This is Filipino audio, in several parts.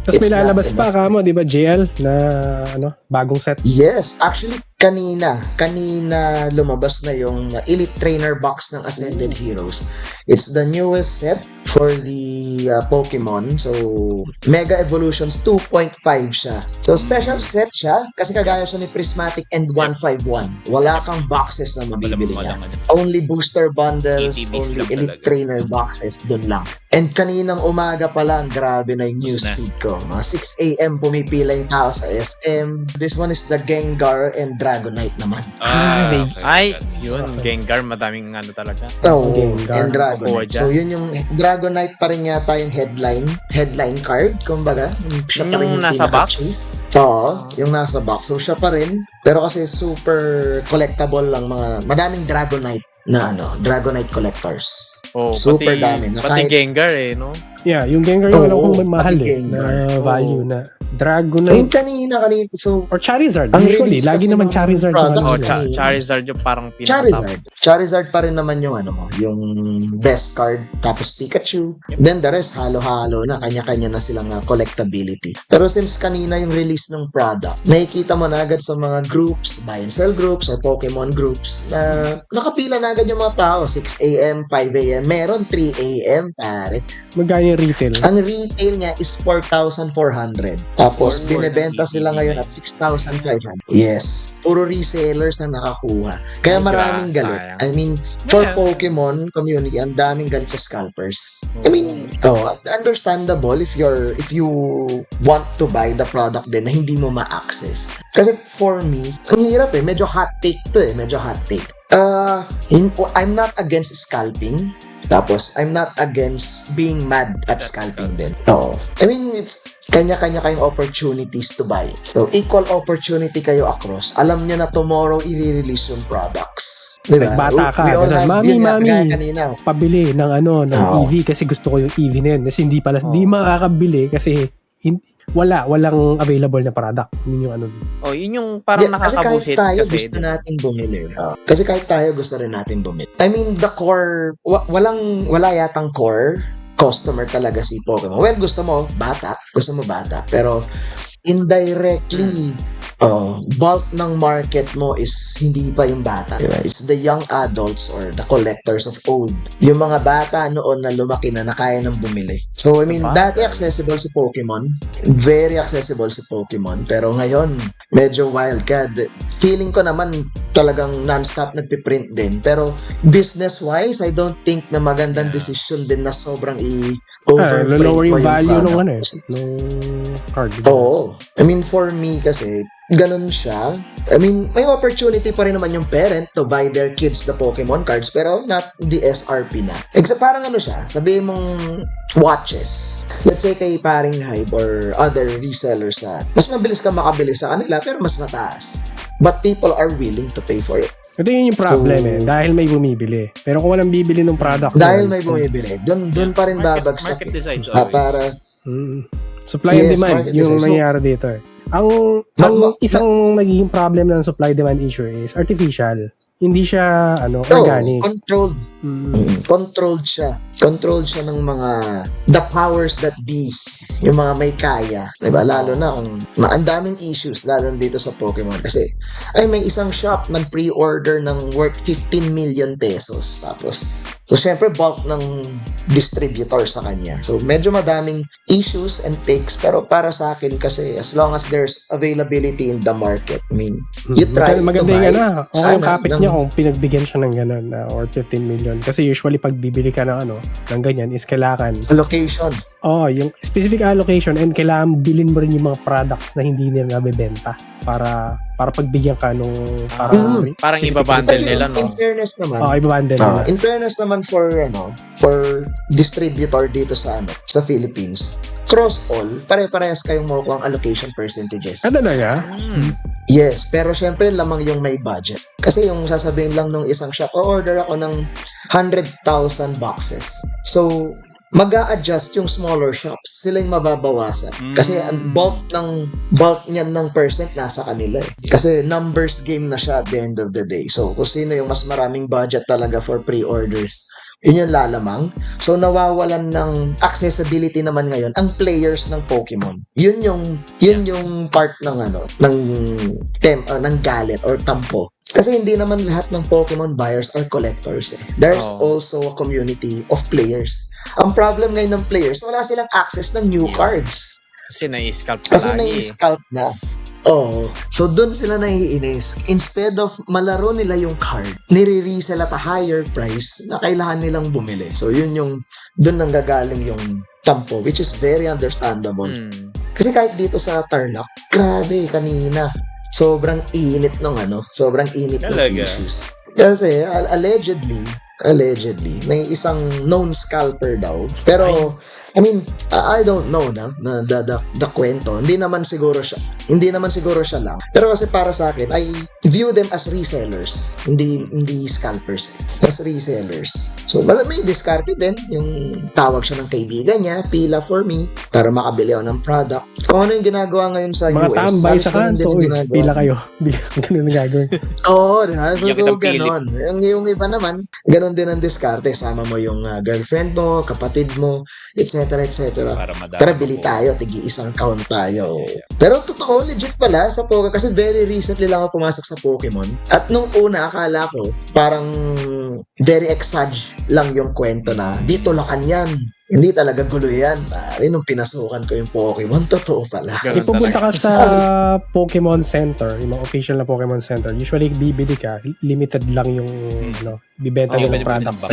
Tapos may It's not lalabas pa enough. kamo, di ba, JL, na bagong set? Yes, actually kanina lumabas na yung Elite Trainer box ng Ascended Heroes. It's the newest set for the Pokemon. So, Mega Evolutions 2.5 siya. So, special set siya kasi kagaya siya ni Prismatic and 151. Wala kang boxes na mabibili niya. Only booster bundles, ATVs only lang Elite talaga. Trainer boxes, dun lang. And kaninang umaga pa lang, grabe na yung newsfeed ko. Mga 6 a.m. pumipila yung tao sa SM. This one is the Gengar and Dragonite naman. okay. Ay, yun. Gengar, madaming talaga. Oh, Gengar. and Kukuha Dragonite. dyan. So, yun yung Dragonite pa rin yata yung headline card, kumbaga. Siya pa rin Yung nasa box? pinaka-choose. Oo, yung nasa box. So, siya pa rin. Pero kasi super collectible lang madaming Dragonite na Dragonite collectors. Oh, Super pati, dami. Na pati kahit- Gengar no? Yeah, yung Gengar yung alam Oo, kong may mahal pati na Gengar. value Oo. na So, Dragonite kanina. So, or Charizard. Ang Usually, release lagi kasi naman ng Charizard. products Oh, yung kanina. Charizard yung parang pinaka-top. Charizard pa rin naman yung yung best card, tapos Pikachu. Then the rest, halo-halo na, kanya-kanya na silang collectability. Pero since kanina yung release ng product, nakikita mo na agad sa mga groups, buy and sell groups or Pokemon groups, na nakapila na agad yung mga tao. 6 a.m., 5 a.m., meron 3 a.m., pare. magkano yung retail? Ang retail niya is 4,400. Tapos, More than binebenta sila ngayon at 6,500. Yes. Puro resellers na nakakuha. Kaya Ay, maraming galit. sayang. I mean, for Yeah. Pokemon community, ang daming galit sa scalpers. I mean, understandable if you want to buy the product din na hindi mo ma-access. Kasi for me, ang hirap Medyo hot take to Medyo hot take. I'm not against scalping. Tapos, I'm not against being mad at scalping din. No. I mean, it's kanya-kanya kayong opportunities to buy. So, equal opportunity kayo across. Alam nyo na tomorrow i-release yung products. Diba? Like bata ka, We all ganun. have, Mami, yun nga, mami. kagaya kanina. Pabili ng ng Oo. EV kasi gusto ko yung EV na yun. Kasi hindi makakabili kasi walang available na product. Yun yung Oh, yun yung parang Kasi nakakabusit. kahit tayo Kasi, gusto nating bumili. Kasi kahit tayo gusto rin natin bumili. I mean, the core, wala yatang core customer talaga si Pokemon. Well, gusto mo bata. Pero indirectly, bulk ng market mo is hindi pa yung bata. Diba? It's the young adults or the collectors of old. Yung mga bata noon na lumaki na kaya nang bumili. So, I mean, dati accessible si Pokemon. Very accessible si Pokemon. Pero ngayon, medyo wild ka. Feeling ko naman talagang non-stop nagpiprint din. Pero business-wise, I don't think na magandang decision din na sobrang i-overprint lower mo yung value product. nung card. Oo. I mean, for me kasi, ganun siya. I mean, may opportunity pa rin naman yung parent to buy their kids the Pokemon cards, pero not the SRP na. Except parang siya, sabihin mong watches. Let's say kay paring Hype or other resellers mas mabilis ka makabili sa kanila, pero mas mataas. But people are willing to pay for it. Ito yun yung problem So, dahil may bumibili. Pero kung walang bibili ng product Dahil nun, may bumibili, doon pa rin babagsak. market decides always. Para supply and Yes, demand market yung design. So, nangyayari dito. Ang isang nagiging problem ng supply demand issue is artificial. Hindi siya organic. controlled. Controlled siya. Controlled siya ng mga the powers that be. Yung mga may kaya. Diba? Lalo na kung ang daming issues lalo dito sa Pokemon. Kasi may isang shop nag-pre-order ng worth 15 million pesos. Tapos, so syempre bulk ng distributor sa kanya. So medyo madaming issues and takes. Pero para sa akin kasi as long as there's availability in the market, I mean, you try Maganda to buy. yung okay yung kapit ng- niya kung pinagbigyan siya ng gano'n or 15 million. Kasi usually pag bibili ka ng ng ganyan is kailangan allocation. yung specific allocation and kailangan bilhin mo rin yung mga products na hindi nila nabebenta para pagbigyan ka nung Parang iba-bundle nila, no? In fairness naman. ibabundle nila. In fairness naman for distributor dito sa Philippines, cross all, pare-parehas kayong makukuha ang allocation percentages. Talaga? Yes, pero syempre lamang yung may budget. Kasi yung sasabihin lang nung isang shop, order ako ng 100,000 boxes. So, mag-a-adjust yung smaller shops. Sila yung mababawasan. Kasi ang bulk niyan ng percent nasa kanila Kasi numbers game na siya at the end of the day. So, kung sino yung mas maraming budget talaga for pre-orders, Yun yung lalamang. So, nawawalan ng accessibility naman ngayon ang players ng Pokemon. Yun yung part ng ng galit or tampo. Kasi hindi naman lahat ng Pokemon buyers or collectors eh. There's also a community of players. Ang problem ngayon ng players, wala silang access ng new cards. Kasi nai-scalp Kasi palagi. nai-scalp na. Oo. So, doon sila naiinis. Instead of malaro nila yung card, nire-resell at a higher price na kailangan nilang bumili. So, doon nanggagaling yung tampo, which is very understandable. Kasi kahit dito sa Tarlac, grabe, kanina, sobrang init ng issues. Kasi, allegedly, may isang known scalper daw. Pero, I mean, I don't know na the kwento. Hindi naman siguro siya lang. Pero kasi para sa akin, I view them as resellers. Hindi scalpers. As resellers. So, may diskarte din. Yung tawag siya ng kaibigan niya, pila for me, para makabili ako ng product. Kung ano yung ginagawa ngayon sa mga US. Mga tambay sa kanto, pila kayo. Ganun ang gagawin. Oo, so ganon. Yung iba naman, ganon din ang diskarte. Sama mo yung girlfriend mo, kapatid mo, etc. Tara, bili tayo, tigi isang count tayo. Pero totoo, legit pala sa Pokemon kasi very recently lang ako pumasok sa Pokemon. At nung una, akala ko parang very exage lang yung kwento na dito lakan yan. Hindi talaga gulo yan. Nung pinasukan ko yung Pokemon, totoo pala. Ipupunta ka sa Pokemon Center, yung mga official na Pokemon Center. Usually, bibili ka, limited lang yung bibenta nilang products.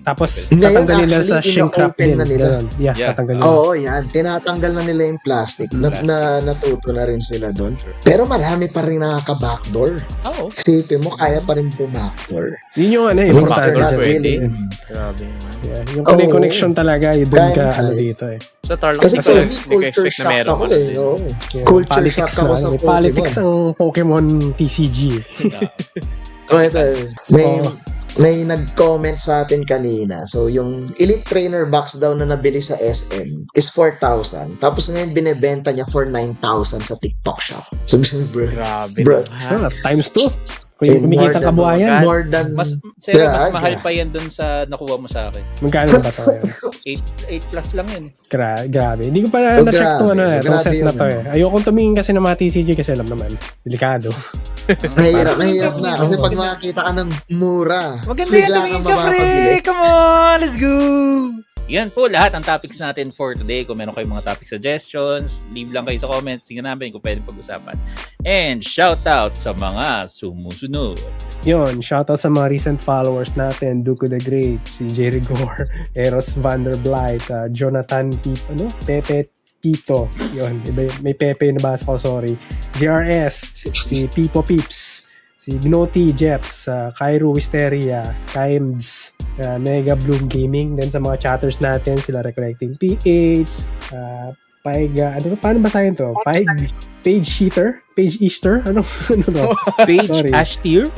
Tapos, tatanggalin nila sa shrink wrap din. Tatanggalin nila. Oo, yan. Tinatanggal na nila yung plastic. Natuto na rin sila doon. Pero marami pa rin nakaka-backdoor. Isipin mo, kaya pa rin bumackdoor. Yun yung yung backdoor pwede. Grabe. Yung connection talaga, doon ka dito eh. Sa Tarlac kasi culture shock ako eh. Culture shock ako sa Pokemon. Politics ang Pokemon TCG. May nag-comment sa atin kanina. So, yung Elite Trainer box daw na nabili sa SM is 4,000. Tapos ngayon, binebenta niya for 9,000 sa TikTok shop. So, grabe. Bro. Times 2. Kung kumikita ka buhayan. More than... Mas mahal pa yan dun sa nakuha mo sa akin. Magkano ba ito? 8 plus lang yun. Grabe. Hindi ko pa na-check itong set na to eh. Ayokong tumingin kasi ng mga TCG kasi alam naman. Delikado. Mahirap na. Kasi pag makakita ka ng mura, maganda yan, tumingin ka, pre! Come on! Let's go! Yan po lahat ang topics natin for today. Kung meron kayong mga topic suggestions, leave lang kayo sa comments. Tingnan namin kung pwedeng pag-usapan. And shout out sa mga sumusunod. Yun, shout out sa mga recent followers natin. Duko the Great, si Jerry Gore, Eros Vanderblight, Jonathan Pepe Tito. Yun, may Pepe na basa ko, sorry. JRS, si Pipo Pips, si Gnoti Jeps, Cairo Wisteria, Kaims, Mega Bloom Gaming, then sa mga chatters natin, sila Recollecting PH, Paiga, paano basahin to? Page Eater? Page Easter? Ano to? Page Ashtier?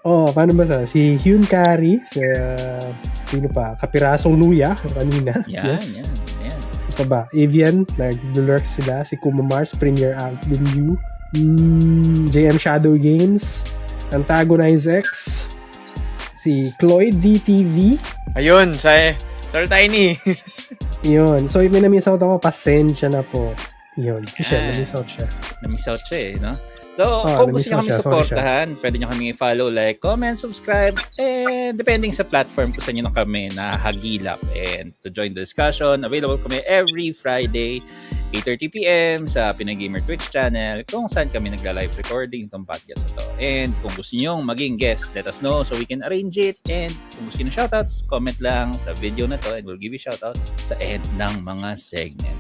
Paano ba si Hyun Kari, sino pa? Kapirasong Luya, kanina. Yan. Ito ba? Avian, nag-lurk sila. Si Kuma Mars, Premier Avenue, JM Shadow Games, Antagonize X, si Cloyd DTV. Ayun, Sir Tiny. Yun. So, may na-miss out ako. Pasensya na po. Yun. Na-miss out siya. Na-miss out siya no? So, kung gusto nyo kami supportahan, pwede nyo kami follow, like, comment, subscribe, and depending sa platform kung saan nyo na kami nahagilap. And to join the discussion, available kami every Friday, 8:30 PM sa Pinoy Gamer Twitch channel, kung saan kami nagla-live recording itong podcast na to. And kung gusto nyo maging guest, let us know so we can arrange it. And kung gusto nyo shoutouts, comment lang sa video na to and we'll give you shoutouts sa end ng mga segments.